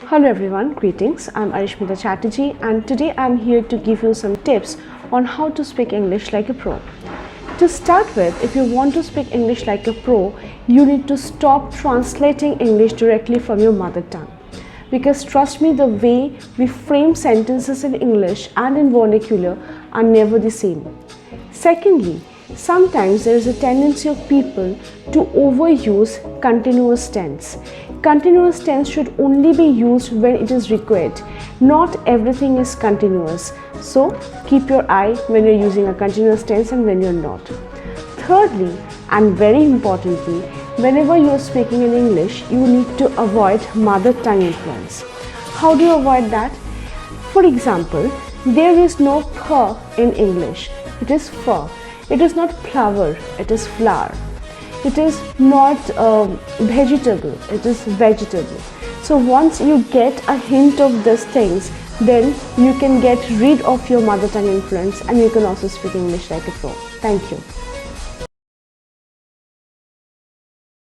Hello everyone, greetings. I'm Arishmita Chatterjee and today I'm here to give you some tips on how to speak English like a pro. To start with, if you want to speak English like a pro, you need to stop translating English directly from your mother tongue. Because trust me, the way we frame sentences in English and in vernacular are never the same. Secondly, sometimes there is a tendency of people to overuse continuous tense. Continuous tense should only be used when it is required. Not everything is continuous. So keep your eye when you're using a continuous tense and when you're not. Thirdly, and very importantly, whenever you're speaking in English, you need to avoid mother tongue influence. How do you avoid that? For example, there is no ph in English. It is fur. It is not flower, it is flower. It is not vegetable, it is vegetable. So once you get a hint of these things, then you can get rid of your mother tongue influence and you can also speak English like a pro. Thank you.